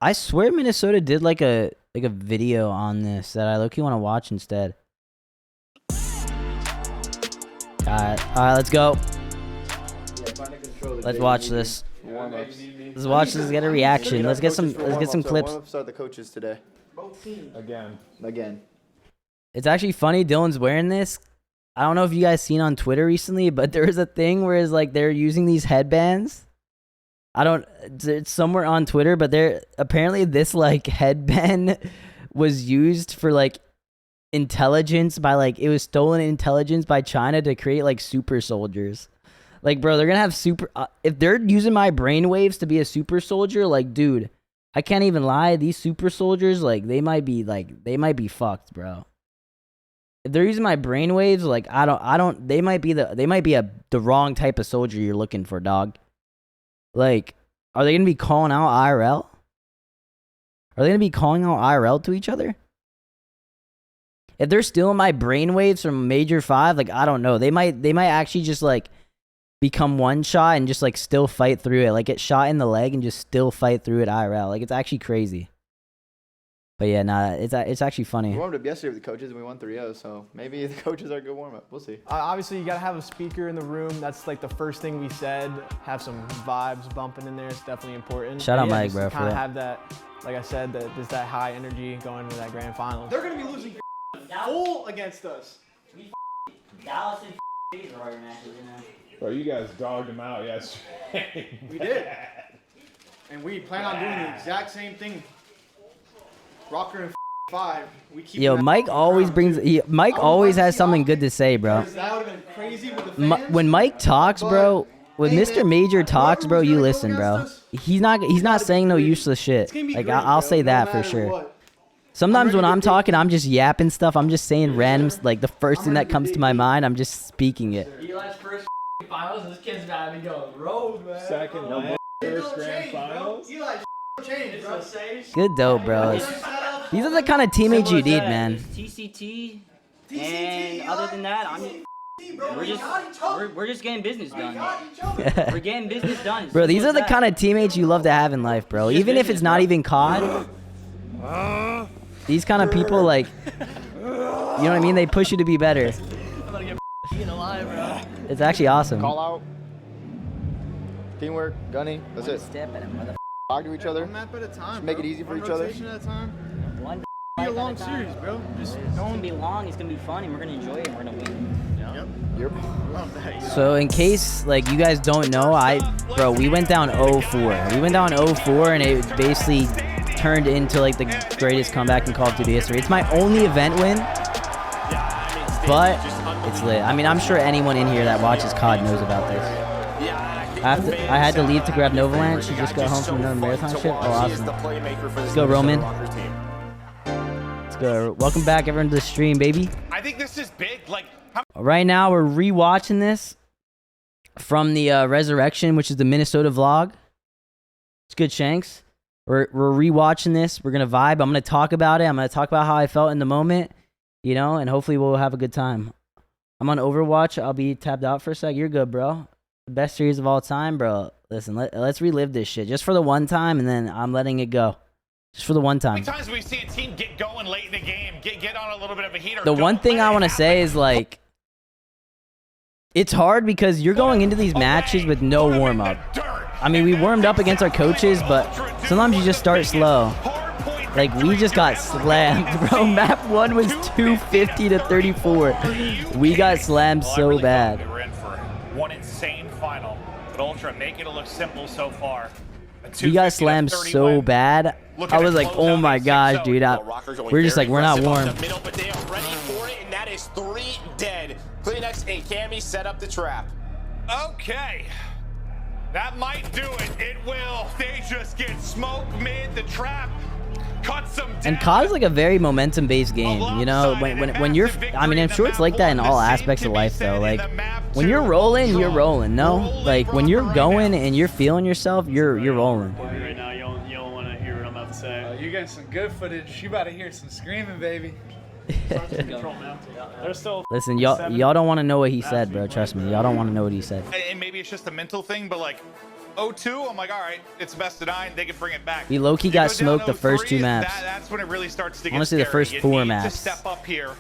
I swear Minnesota did like a video on this that I low-key want to watch instead. Alright, let's go. Let's watch this. Let's watch this. Get a reaction. Let's get some clips. Warm-ups are the coaches today. Again. It's actually funny. Dylan's wearing this. I don't know if you guys seen on Twitter recently, but there was a thing where it's like they're using these headbands. It's somewhere on Twitter, but apparently this like headband was used for like intelligence by like, it was stolen intelligence by China to create like super soldiers. Like, bro, they're gonna have if they're using my brainwaves to be a super soldier, like, dude, I can't even lie. These super soldiers, like, they might be fucked, bro. If they're using my brainwaves, like, they might be the wrong type of soldier you're looking for, dog. Like, are they gonna be calling out IRL? Are they gonna be calling out IRL to each other? If they're stealing my brainwaves from Major 5, like, I don't know. They might actually just like become one shot and just like still fight through it. Like, get shot in the leg and just still fight through it IRL. Like, it's actually crazy. But yeah, nah, it's actually funny. We warmed up yesterday with the coaches and we won 3-0, so maybe the coaches are a good warm-up. We'll see. Obviously, you got to have a speaker in the room. That's like the first thing we said. Have some vibes bumping in there. It's definitely important. Shout out Mike, bro. Kind of have that, like I said, there's that high energy going into that grand final. They're going to be losing full against us. Dallas and are your matches, you know. Bro, you guys dogged them out yesterday. We did. And we plan on doing the exact same thing. Rocker and 5. We keep Mike always Mike always has something good to say, bro. That would have been crazy with the fans, when Mike talks, bro, when Mr. Major talks, bro, you listen, bro. He's not saying no useless shit. Like, I'll say that for sure. Sometimes when I'm talking, I'm just yapping stuff. I'm just saying randoms, like the first thing that comes to my mind, I'm just speaking it. Eli's first finals, this kid's about to go road, man. Second last, first grand finals. Eli, change, bro. Good dope, bro. These are the kind of teammates you need, man. TCT, and other than that, we're just getting business done. We're getting business done. Bro, these are the kind of teammates you love to have in life, bro. Even if it's not even COD. These kind of people, like, you know what I mean? They push you to be better. I'm gonna get alive, bro. It's actually awesome. Call out. Teamwork. Gunny. That's it. Step at him, Talk to each other. One map at a time, Just make it easy for each other. At a time. One Be a long series, bro. Just It's gonna be long, it's gonna be fun, and we're gonna enjoy it, and we're gonna win. Yep. love that. So in case like you guys don't know, we went down 0-4. We went down 0-4 and it basically turned into like the greatest comeback in Call of Duty history. It's my only event win, but it's lit. I mean, I'm sure anyone in here that watches COD knows about this. I had to leave to grab Novalanche. She just got home from another marathon ship. Oh, awesome. Let's go, Roman. Let's go. Welcome back, everyone, to the stream, baby. I think this is big. Like, right now, we're rewatching this from the Resurrection, which is the Minnesota vlog. It's good, Shanks. We're rewatching this. We're gonna vibe. I'm gonna talk about it. I'm gonna talk about how I felt in the moment, you know, and hopefully we'll have a good time. I'm on Overwatch. I'll be tabbed out for a sec. You're good, bro. The best series of all time, bro. Listen, let's relive this shit just for the one time, and then I'm letting it go. Just for the one time. How many times we see a team get going late in the game, get on a little bit of a heater? The one thing I want to say is, like, it's hard because you're going into these matches with no warm-up. I mean, we warmed up against our coaches, but sometimes you just start slow. Like, we just got slammed, bro. Map 1 was 250 to 34. We got slammed so bad. We're in for one insane final, but Ultra making it look simple so far. We got slammed so bad. I was like, oh my gosh, dude. We're just like, we're not warm. But they are ready for it, and that is 3 dead. Kleenex and Cammy set up the trap. Okay. That might do it. It will. They just get smoked mid the trap. Cut some down. And COD is like a very momentum-based game, you know. When you're, I mean, I'm sure it's like that in all aspects of life, though. Like, when you're rolling, you're rolling. No, like when you're going and you're feeling yourself, you're rolling. Right now, you don't want to hear what I'm about to say. You're getting some good footage. You about to hear some screaming, baby. Listen, y'all don't want to know what he said, bro. Trust me, y'all don't want to know what he said. And maybe it's just a mental thing, but like, 0-2, I'm like, all right, it's best of 9. They can bring it back. We low-key You got go down smoked the first 2 0-3, maps. That's when it really starts to get Honestly, the scary. first You 4 need maps. to step up here.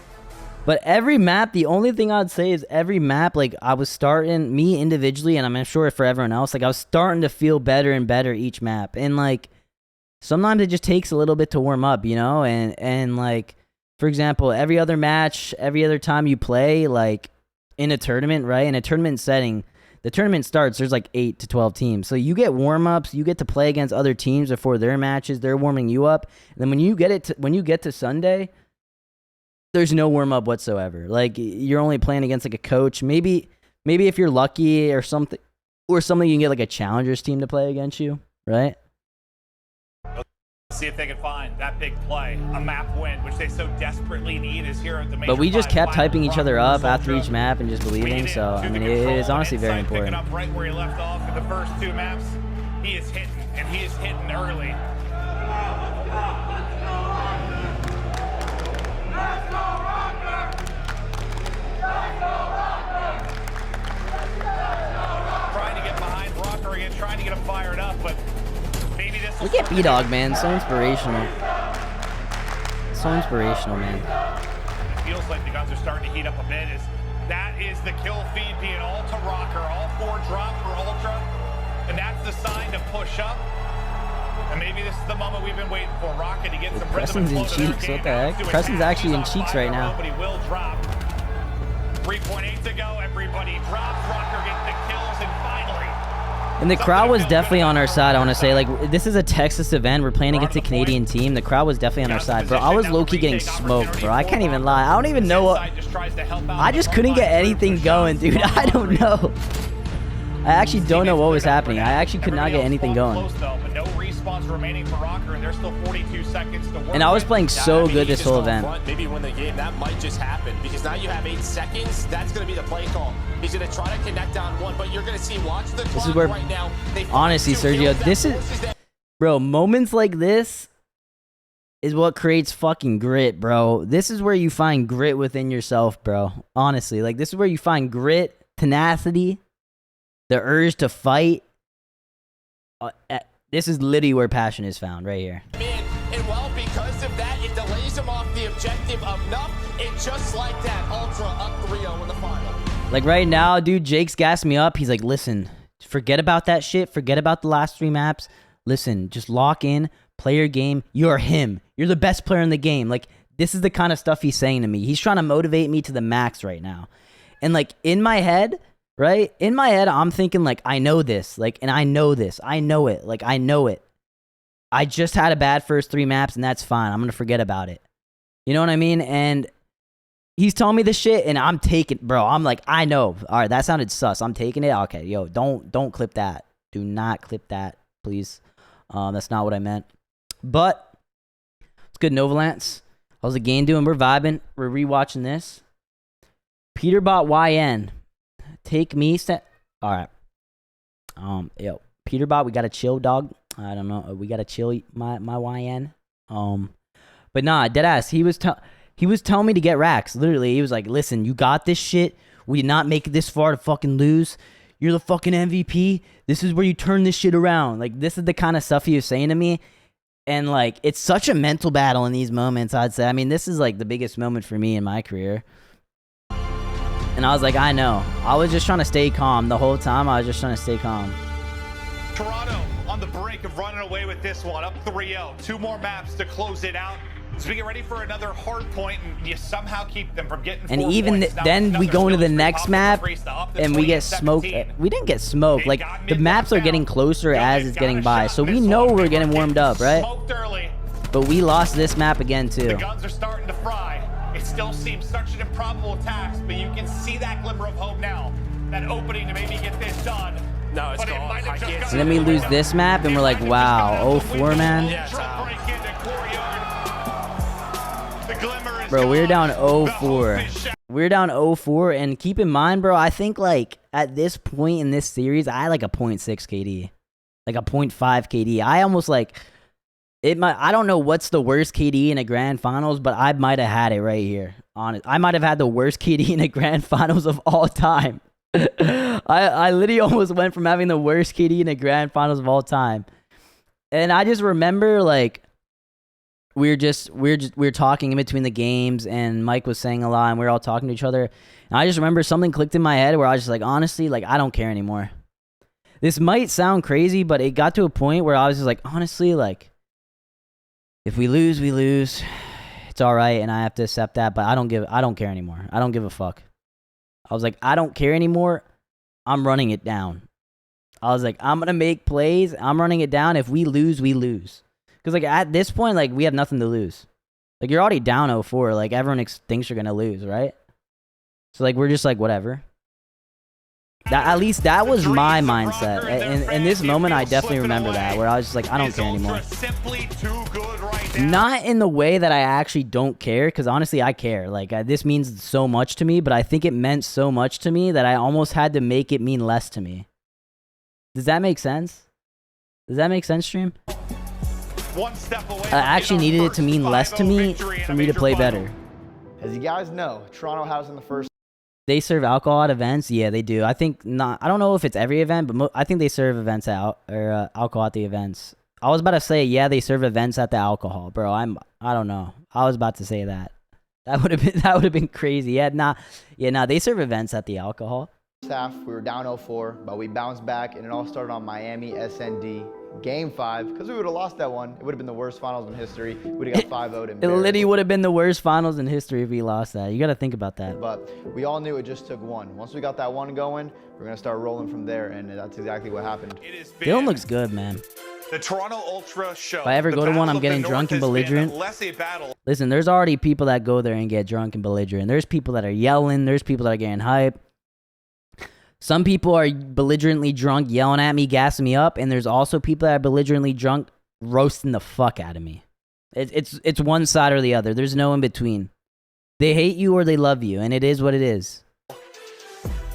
But every map, the only thing I'd say is every map, like, I was starting, me individually, and I'm sure for everyone else, like, I was starting to feel better and better each map. And, like, sometimes it just takes a little bit to warm up, you know? And like, for example, every other match, every other time you play, like, in a tournament, right? In a tournament setting, the tournament starts, there's like 8 to 12 teams. So you get warm-ups, you get to play against other teams before their matches, they're warming you up. And then when you get to Sunday, there's no warm-up whatsoever. Like, you're only playing against like a coach. Maybe if you're lucky or something, you can get like a challengers team to play against you, right? See if they can find that big play, a map win, which they so desperately need is here at the major. But we just five kept final hyping each other up after Ultra. each map and just believing. So I mean, it is honestly very important. Picking up right where he left off in the first 2 maps. He is hitting, and he is hitting early. Trying to get behind Rocker again, trying to get him fired up, but maybe this. Look at B-Dog, man. So inspirational. So inspirational, man. It feels like the guns are starting to heat up a bit. That is the kill feed being all to Rocker. All 4 drop for Ultra. And that's the sign to push up. And maybe this is the moment we've been waiting for. Rocket to get some rhythm Preston's in Cheeks. What the heck? Preston's actually in Cheeks right now. But he will drop. 3.8 to go. Everybody drops. Rocker gets the kills, and finally. And the crowd was definitely on our side, I want to say. Like, this is a Texas event. We're playing against a Canadian team. The crowd was definitely on our side. Bro, I was low-key getting smoked, bro. I can't even lie. I don't even know what... I just couldn't get anything going, dude. I don't know. I actually don't know what was happening. I actually could not get anything going. Remaining for Rocker, and there's still 42 seconds to work. And I was playing so good this whole event. Maybe win the game. That might just happen because now you have 8 seconds. That's going to be the play call. He's going to try to connect on 1, but you're going to see. Watch the clock. This is where, right now. Honestly, Sergio, this is, bro. Moments like this is what creates fucking grit, bro. This is where you find grit within yourself, bro. Honestly, like, this is where you find grit, tenacity, the urge to fight. This is literally where passion is found, right here. Man, and well, because of that, it delays him off the objective enough. And just like that, Ultra up 3-0 in the final. Like right now, dude, Jake's gassed me up. He's like, listen, forget about that shit. Forget about the last 3 maps. Listen, just lock in, play your game. You're him. You're the best player in the game. Like, this is the kind of stuff he's saying to me. He's trying to motivate me to the max right now. And like, in my head... Right? In my head, I'm thinking, like, I know this. Like, and I know this. I know it. Like, I know it. I just had a bad first 3 maps, and that's fine. I'm going to forget about it. You know what I mean? And he's telling me this shit, and I'm taking... Bro, I'm like, I know. All right, that sounded sus. I'm taking it. Okay, yo, don't clip that. Do not clip that, please. That's not what I meant. But, it's good, Novalance. How's the game doing? We're vibing. We're rewatching this. Peterbot YN. Take me, all right. Yo, Peterbot, we gotta chill, dog. I don't know, we gotta chill, my YN. But nah, deadass. He was telling me to get racks. Literally, he was like, "Listen, you got this shit. We did not make it this far to fucking lose. You're the fucking MVP. This is where you turn this shit around." Like, this is the kind of stuff he was saying to me, and like, it's such a mental battle in these moments. I'd say. I mean, this is like the biggest moment for me in my career. And I was like, I know. I was just trying to stay calm. The whole time, I was just trying to stay calm. Toronto on the brink of running away with this one, up 3-0. 2 more maps to close it out. So we get ready for another hard point, and you somehow keep them from getting 4 And even then, we go into the next map, and we get smoked. We didn't get smoked. Like, the maps are getting closer as it's getting by. So we know we're getting warmed up, right? But we lost this map again, too. The guns are starting to fry. It still seems such an improbable task, but you can see that glimmer of hope now. That opening to maybe get this done. No, it's gone. I can't And then we lose this map, and we're like, wow, 0-4, man. Bro, we're down 0-4. We're down 0-4, and keep in mind, bro, I think, like, at this point in this series, I had, like, a 0.6 KD. Like, a 0.5 KD. I almost, like... I don't know what's the worst KD in a grand finals, but I might have had it right here. Honest, I might have had the worst KD in a grand finals of all time. I literally almost went from having the worst KD in the grand finals of all time. And I just remember, like, we were talking in between the games, and Mike was saying a lot, and we were all talking to each other. And I just remember something clicked in my head where I was just like, honestly, like, I don't care anymore. This might sound crazy, but it got to a point where I was just like, honestly, like, if we lose, we lose. It's all right, and I have to accept that, but I don't care anymore. I don't give a fuck. I was like, I don't care anymore. I'm running it down. I was like, I'm going to make plays. I'm running it down. If we lose, we lose. Because, like, at this point, like, we have nothing to lose. Like, you're already down 0-4. Like, everyone thinks you're going to lose, right? So, like, we're just like, whatever. At least that was my mindset. In this moment, I definitely remember that, where I was just like, I don't care anymore. Not in the way that I actually don't care, because honestly, I care. Like, this means so much to me, but I think it meant so much to me that I almost had to make it mean less to me. Does that make sense? Does that make sense, stream? One step away. I actually needed it to mean less to me for me to play better. As you guys know, Toronto has in the first. They serve alcohol at events. Yeah, they do. I think not. I don't know if it's every event, but I think they serve events alcohol at the events. I was about to say, yeah, they serve events at the alcohol, bro. I don't know. I was about to say that. That would have been crazy. Yeah, they serve events at the alcohol. Half, we were down 0-4, but we bounced back, and it all started on Miami SND Game 5. Because we would have lost that one, it would have been the worst finals in history. We'd have got 5-0'd. It literally would have been the worst finals in history if we lost that. You got to think about that. But we all knew it just took one. Once we got that one going, we're going to start rolling from there, and that's exactly what happened. Dylan looks good, man. The Toronto Ultra show. If I ever go to one, I'm getting drunk and belligerent. Listen, there's already people that go there and get drunk and belligerent. There's people that are yelling. There's people that are getting hype. Some people are belligerently drunk, yelling at me, gassing me up, and there's also people that are belligerently drunk, roasting the fuck out of me. It's one side or the other. There's no in between. They hate you or they love you, and it is what it is.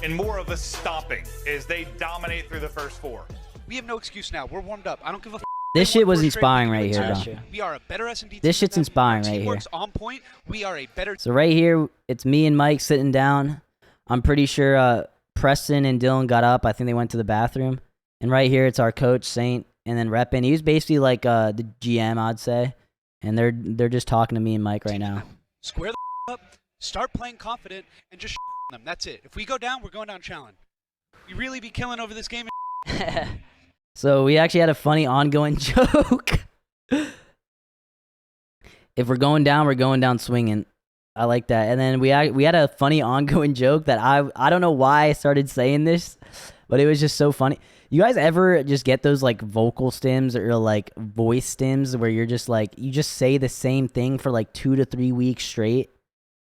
And more of a stomping as they dominate through the first 4. We have no excuse now. We're warmed up. I don't give a f. This shit was inspiring right here, bro. We are a better S&D. This shit's inspiring right here. On point. We are a better. So right here, it's me and Mike sitting down. I'm pretty sure Preston and Dylan got up. I think they went to the bathroom. And right here, it's our coach, Saint, and then Reppin. He was basically like the GM, I'd say. And they're just talking to me and Mike right now. Square the up, start playing confident, and just them. That's it. If we go down, we're going down challenge. We really be killing over this game. So we actually had a funny ongoing joke. If we're going down swinging. I like that. And then we had a funny ongoing joke that I don't know why I started saying this, but it was just so funny. You guys ever just get those like vocal stems or like voice stems where you're just like, you just say the same thing for like 2 to 3 weeks straight,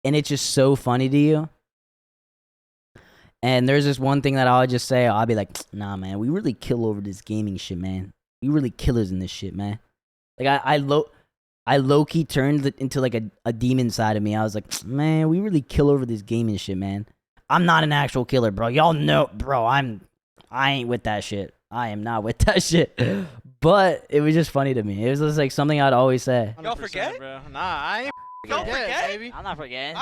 and it's just so funny to you? And there's this one thing that I'll just say, I'll be like, nah, man, we really kill over this gaming shit, man. We really killers in this shit, man. Like I low-key turned into like a demon side of me. I was like, man, we really kill over this gaming shit, man. I'm not an actual killer, bro. Y'all know, bro, I ain't with that shit. I am not with that shit. But it was just funny to me. It was just like something I'd always say. Y'all forget? Bro. Nah, I ain't. Don't forget, baby. I'm not forgetting.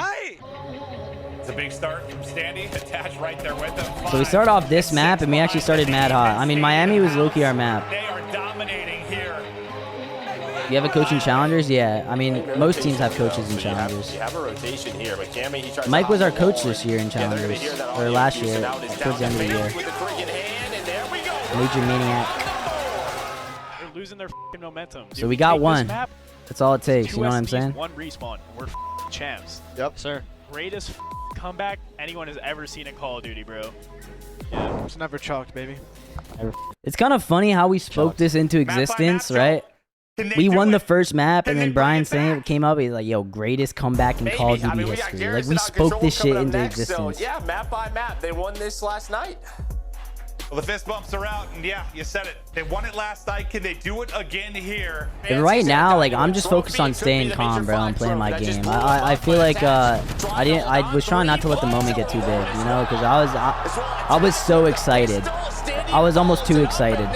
It's a big start from Standy, attached right there with them. So we started off this map, and we actually started mad hot. I mean, Miami was low-key our map. They are dominating here. You have a coach in challengers? Yeah. I mean, most teams have coaches in challengers. You have a rotation here, but Cammy, he tries Mike was our coach this year in challengers, or last year, towards the end of the year. Major maniac. They're losing their f***ing momentum. So we got one. That's all it takes. You know what I'm saying? One respawn. We're f***ing champs. Yep. Sir. Greatest comeback anyone has ever seen in Call of Duty, bro. Yeah, it's never chalked, baby. It's kind of funny how we spoke this into existence, right? We won the first map, and then Brian Saint came up. He's like, "Yo, greatest comeback in Call of Duty history." Like we spoke this shit into existence. So, yeah, map by map, they won this last night. Well, the fist bumps are out, and yeah, you said it. They won it last night. Can they do it again here? And right now, like I'm just focused on staying calm, bro, and playing my game. I feel like I was trying not to let the moment get too big, you know, because I was so excited. I was almost too excited.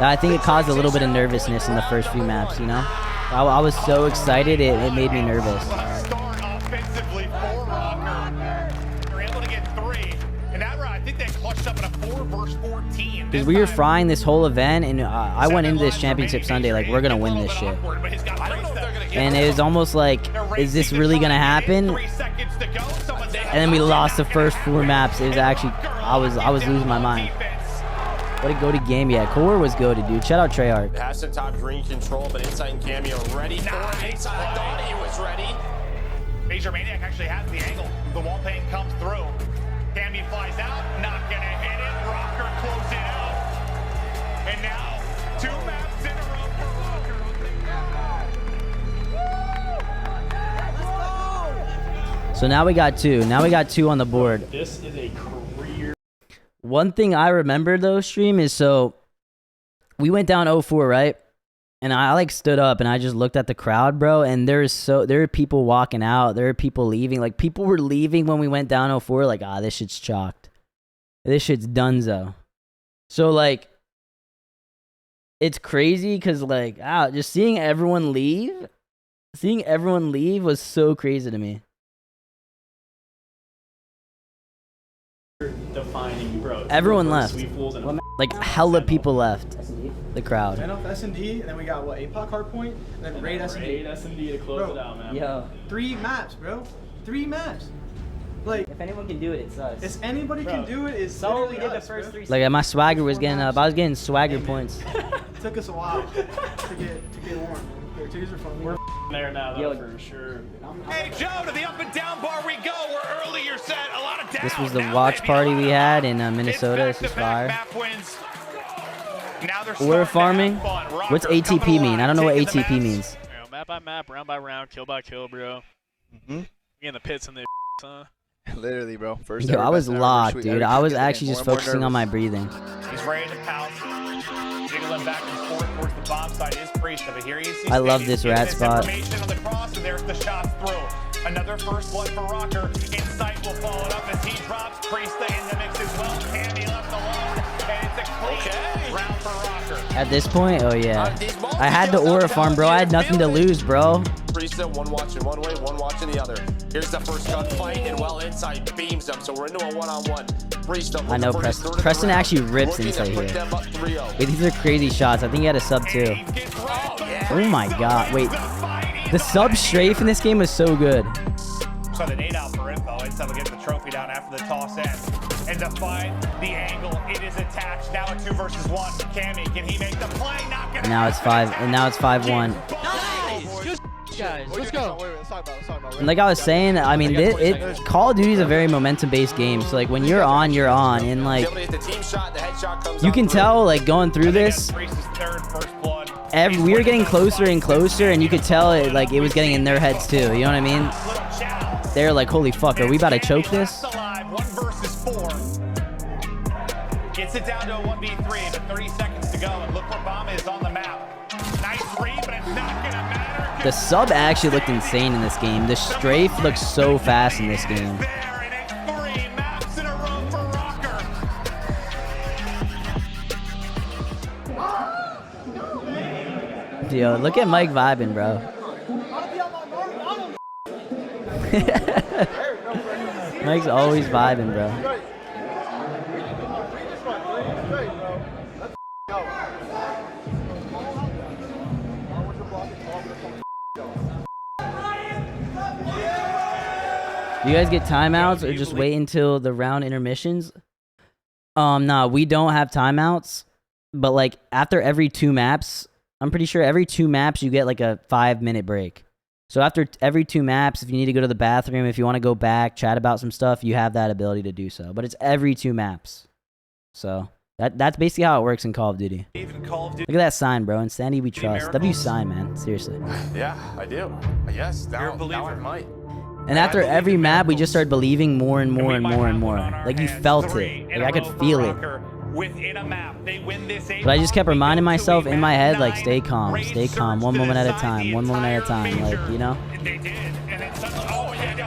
I think it caused a little bit of nervousness in the first few maps, you know? I was so excited, it made me nervous. Start offensively for Rocker. They're able to get first 14. Because we were frying this whole event, and I went into this championship Sunday like, we're going to win this shit. And it was almost like, is this really going to happen? And then we lost the first 4 maps. It was actually, I was losing my mind. What a goated game. Yeah, Cold War was goated, dude. Shout out Treyarch. Has some top green control, but Insight and Cameo ready for it. Insight thought he was ready. Major Maniac actually has the angle. The wall paint comes through. Cammy flies out, not gonna hit it. Rocker close it out. And now 2 maps in a row for Rocker. So now we got 2. Now we got 2 on the board. This is a career. One thing I remember though, stream, is so we went down 0-4, right? And I like stood up and I just looked at the crowd, bro. And there are people walking out. There are people leaving. Like, people were leaving when we went down 0-4. Like, this shit's chalked. This shit's donezo. So like, it's crazy because like, just seeing everyone leave was so crazy to me. Defining, bro. Everyone left. Like, hella people left the crowd. Man off S&D, and then we got, what, APOC hardpoint? And then Raid S&D. Raid S&D to close it out, man. Yo. 3 maps, bro. 3 maps. Like, If anyone can do it, it's us. if anybody can do it, it's So we literally did the us, first bro. 3 Like, my swagger was getting up. I was getting swagger points. Took us a while to get warm. Their twos are fun. We're there now, though, for sure. Hey, Joe, to the up and down bar we go. We're earlier set. A lot of down. This was the watch party we had in Minnesota. This is fire. Map wins. Now they're We're starting farming. to have fun. What's Rocker coming ATP mean? alive, I don't know what taking the ATP maps. means. You know, map by map, round by round, kill by kill, bro. We in the pits in the huh? Literally, bro. First Yo, ever, I was best ever, locked, every dude. I was shoot gets actually more just and more focusing on my nervous. breathing. He's ready to pounce. Jiggling back and forth towards the bomb side is Priest. But here you see I love Standy this getting rat spot. Information on the cross, and there's the shots through. Another first blood for Rocker. Insight will follow it up as he drops. Priest in the mix as well. Candy left alone. And it's a clean round for Rocker. At this point, oh yeah. I had the aura farm, bro. I had nothing to lose, bro. Priest, one watching one way, one watching the other. Here's the first gunfight, and well, Insight beams them, so we're into a one-on-one. Priest I know Preston actually rips Insight here. Wait, these are crazy shots. I think he had a sub too. Oh my god. Wait. The sub strafe in this game was so good. So the nade out for info. Insight will get the trophy down after the toss ends. And to find the angle, it is attached. Now a 2 versus 1. Cammy, can he make the play? Not gonna And now it's 5. And now it's 5-1. Guys, let's go. And like I was saying, I mean, Call of Duty is a very momentum-based game. So like when you're on, you're on, and like you can tell, like going through this, we were getting closer and closer, and you could tell it like it was getting in their heads too. You know what I mean? They're like, holy fuck, are we about to choke this? 1 versus 4. Gets it down to a 1v3, but 30 seconds to go, and look where Bomb is on the map. Nice read, but it's not gonna matter. The sub actually looked insane in this game. The strafe looks so fast in this game. Yo, look at Mike vibing, bro. Mike's always vibing, bro. Do you guys get timeouts or just wait until the round intermissions? Nah, we don't have timeouts. But like after every 2 maps, I'm pretty sure every 2 maps you get like a 5-minute break. So after every 2 maps, if you need to go to the bathroom, if you want to go back, chat about some stuff, you have that ability to do so. But it's every 2 maps. So that's basically how it works in Call of Duty. Look at that sign, bro. In Standy we trust. W sign, man. Seriously. Yeah, I do. Yes, now I might. And after every map, we just started believing more and more and more and more. Like you felt it. Like I could feel it. But I just kept reminding myself in my head, like, stay calm, one moment at a time, one moment at a time, like, you know? They did, and then suddenly, oh yeah, it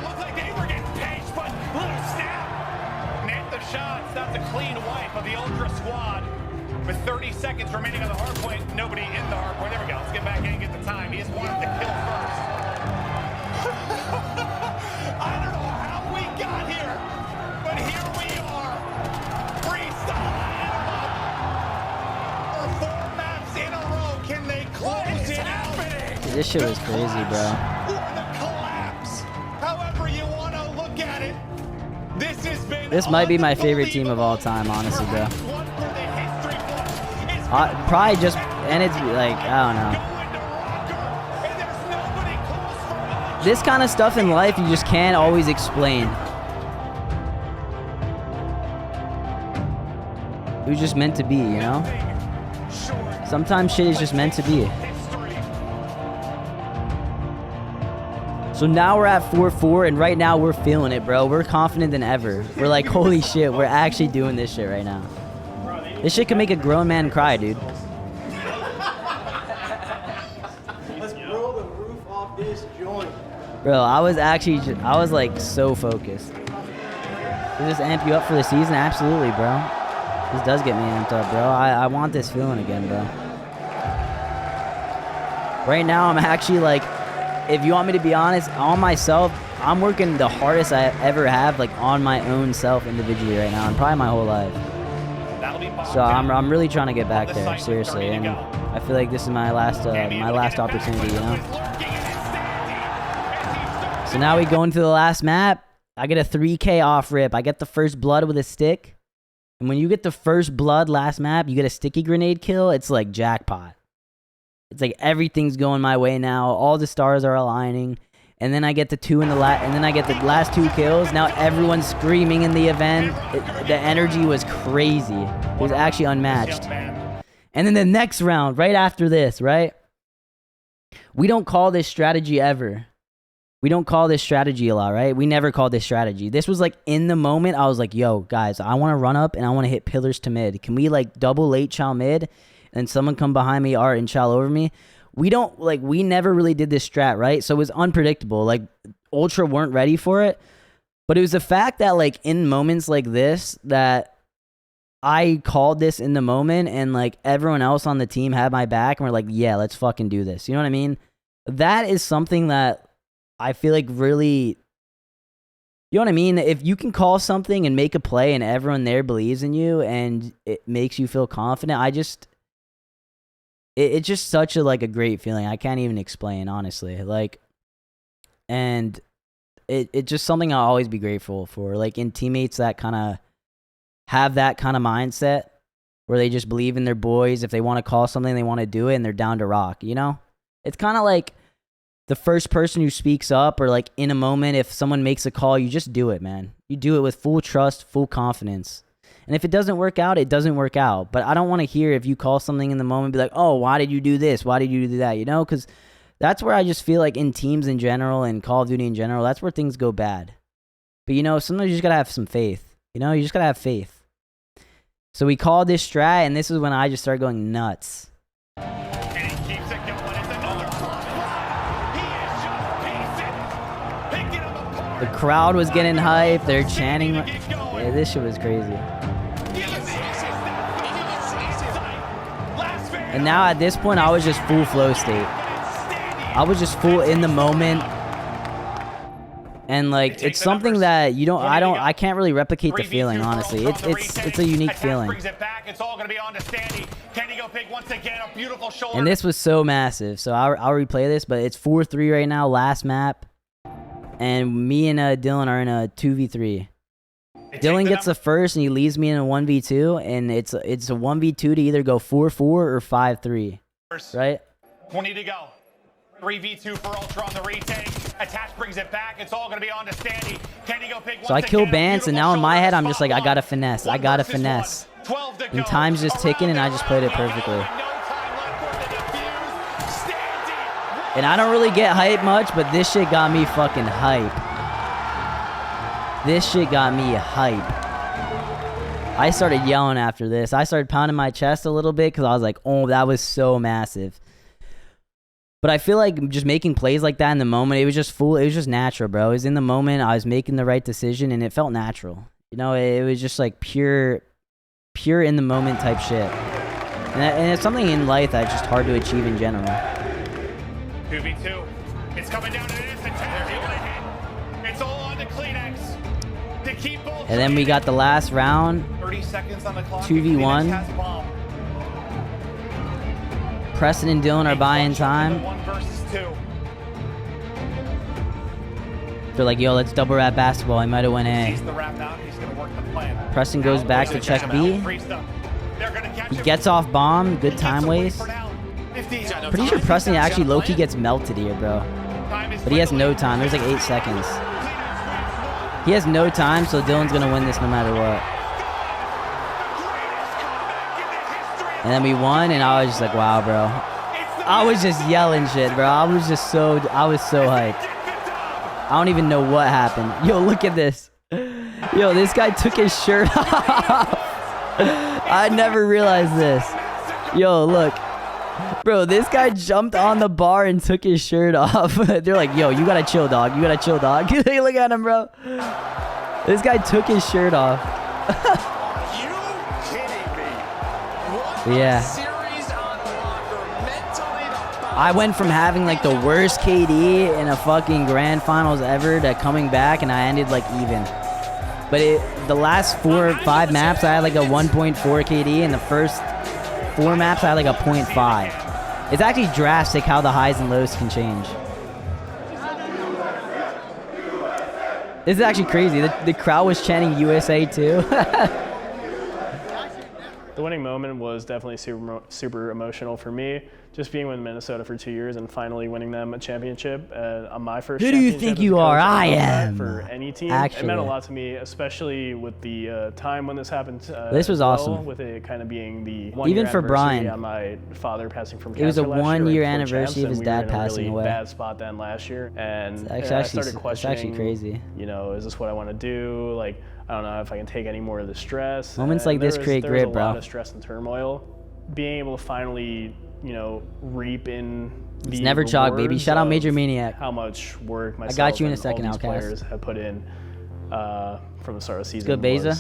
looked like they were getting paged, but little snap. Net the shots, that's a clean wipe of the Ultra squad. With 30 seconds remaining on the hard point, nobody in the hard point. There we go, let's get back in and get the time. He just wanted to kill first. I don't know how we got here, but here we are. This shit was crazy, bro. However you want to look at it. This might be my favorite team of all time, honestly, bro. Probably just, and it's like, I don't know. This kind of stuff in life, you just can't always explain. It was just meant to be, you know? Sometimes shit is just meant to be. So now we're at 4-4, and right now we're feeling it, bro. We're confident than ever. We're like, holy shit, we're actually doing this shit right now. This shit can make a grown man cry, dude. Let's blow the roof off this joint. Bro, I was like so focused. Does this amp you up for the season? Absolutely, bro. This does get me amped up, bro. I want this feeling again, bro. Right now, I'm actually like, if you want me to be honest, on myself, I'm working the hardest I ever have, like on my own self individually right now, and probably my whole life. So I'm really trying to get back there, seriously, and I feel like this is my last opportunity, you know. So now we go into the last map. I get a 3K off rip. I get the first blood with a stick, and when you get the first blood last map, you get a sticky grenade kill. It's like jackpot. It's like everything's going my way now. All the stars are aligning. And then I get the last 2 kills. Now everyone's screaming in the event. The energy was crazy. It was actually unmatched. And then the next round, right after this, right? We don't call this strategy ever. We don't call this strategy a lot, right? We never called this strategy. This was like in the moment, I was like, yo, guys, I want to run up and I want to hit pillars to mid. Can we like double late chow mid? And someone come behind me, Art, and chow over me. We never really did this strat, right? So it was unpredictable. Like, Ultra weren't ready for it. But it was the fact that, like, in moments like this, that I called this in the moment, and, like, everyone else on the team had my back, and we're like, yeah, let's fucking do this. You know what I mean? That is something that I feel like really... You know what I mean? If you can call something and make a play, and everyone there believes in you, and it makes you feel confident, it's just such a like a great feeling. I can't even explain, honestly. Like, and it's just something I'll always be grateful for. Like in teammates that kind of have that kind of mindset where they just believe in their boys. If they want to call something, they want to do it, and they're down to rock. You know, it's kind of like the first person who speaks up, or like in a moment, if someone makes a call, you just do it, man. You do it with full trust, full confidence. And if it doesn't work out, it doesn't work out. But I don't want to hear if you call something in the moment, be like, oh, why did you do this? Why did you do that? You know, because that's where I just feel like in teams in general and Call of Duty in general, that's where things go bad. But, you know, sometimes you just got to have some faith. You know, you just got to have faith. So we called this strat, and this is when I just started going nuts. And he keeps it going. It's another block. He is just picking them apart. The crowd was getting hyped. They're chanting. Yeah, this shit was crazy. And now at this point, I was just full flow state. I was just full in the moment. And like, it's something that I can't really replicate the feeling, honestly. It's a unique feeling. And this was so massive. So I'll replay this, but it's 4-3 right now, last map. And me and Dylan are in a 2v3. Dylan gets the first, and he leaves me in a 1v2, and it's a 1v2 to either go 4-4 or 5-3, right? 20 to go. 3v2 for Ultra on the retake. Attach brings it back. It's all going to be on to Standy. Can he go pick So I kill Bance, and now in my head, I'm just like, I got to finesse. I got to finesse. And time's just ticking, and I just played it perfectly. And I don't really get hype much, but this shit got me fucking hype. This shit got me hype. I started yelling after this. I started pounding my chest a little bit because I was like, oh, that was so massive. But I feel like just making plays like that in the moment, it was just natural, bro. It was in the moment. I was making the right decision, and it felt natural. You know, it was just like pure in the moment type shit. And it's something in life that's just hard to achieve in general. 2v2. It's coming down to this. It's all on the Kleenex. To keep both. And then we got the last round. 30 seconds on the clock. 2v1. Preston and Dylan are buying time. 1 versus 2. They're like, yo, let's double wrap basketball. He might have went A. He's the wrap out. He's going to work the plan. Preston goes back to check B. He gets off bomb. Good time waste. Pretty sure Preston actually low-key gets melted here, bro. But he has no time. There's like 8 seconds. He has no time, so Dylan's going to win this no matter what. And then we won, and I was just like, wow, bro. I was just yelling shit, bro. I was so hyped. I don't even know what happened. Yo, look at this. Yo, this guy took his shirt off. I never realized this. Yo, look. Bro, this guy jumped on the bar and took his shirt off. They're like, yo, you gotta chill, dog. You gotta chill, dog. Look at him, bro. This guy took his shirt off. Are you kidding me? What Yeah. series on Rocker mentally to I went from having like the worst KD in a fucking grand finals ever to coming back, and I ended like even. But the last 4 or 5 maps, I had like a 1.4 KD, and the first 4 maps, I had like a 0.5. It's actually drastic how the highs and lows can change. This is actually crazy. The crowd was chanting USA too. The winning moment was definitely super emotional for me. Just being with Minnesota for 2 years and finally winning them a championship on my first. Who do you think you are? I am. For any team, actually, it meant a lot to me, especially with the time when this happened. This was awesome. With it kind of being the even for Brian, on my father passing from cancer. It was a 1-year right anniversary of his dad passing away. Bad spot then last year, and I started questioning. It's actually crazy. You know, is this what I want to do? Like, I don't know if I can take any more of the stress. Moments like this create grit, bro. There was a lot of stress and turmoil. Being able to finally, you know, reap in the it's never chalk, baby. Shout out Major Maniac. How much work myself I got you in a and second, all these Outcast. players have put in from the start of the season. It's good, Beza.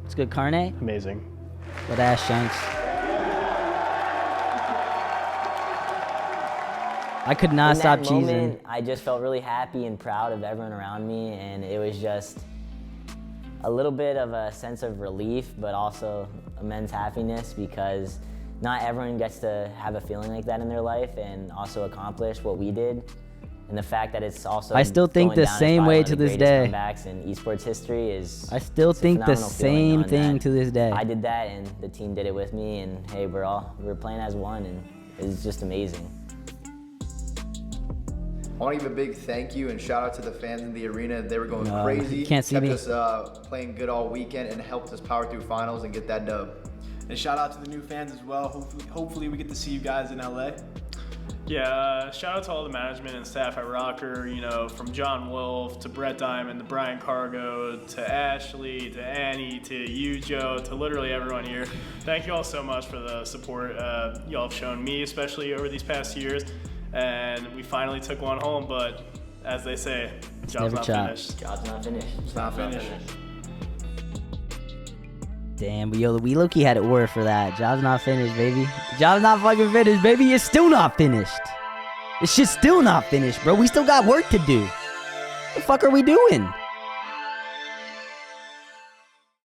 It's good, Carne. Amazing. Good ass Shanks. I could not stop cheesing. I just felt really happy and proud of everyone around me, and it was just a little bit of a sense of relief, but also immense happiness, because not everyone gets to have a feeling like that in their life and also accomplish what we did. And the fact that it's also I still think the same way to this day. Comebacks in esports history is. I still think the same thing to this day. I did that, and the team did it with me, and hey, we're playing as one, and it's just amazing. I want to give a big thank you and shout out to the fans in the arena. They were going crazy. Can't see me. Kept us playing good all weekend and helped us power through finals and get that dub. And shout out to the new fans as well. Hopefully we get to see you guys in LA. Yeah, shout out to all the management and staff at Rocker, you know, from John Wolf to Brett Diamond to Brian Cargo to Ashley to Annie to you, Joe, to literally everyone here. Thank you all so much for the support y'all have shown me, especially over these past years. And we finally took one home, but as they say, job's not finished. Job's not finished. It's not finished. Damn, but yo, we low-key had it worse for that. Job's not finished, baby. Job's not fucking finished, baby. It's still not finished. It's just still not finished, bro. We still got work to do. What the fuck are we doing?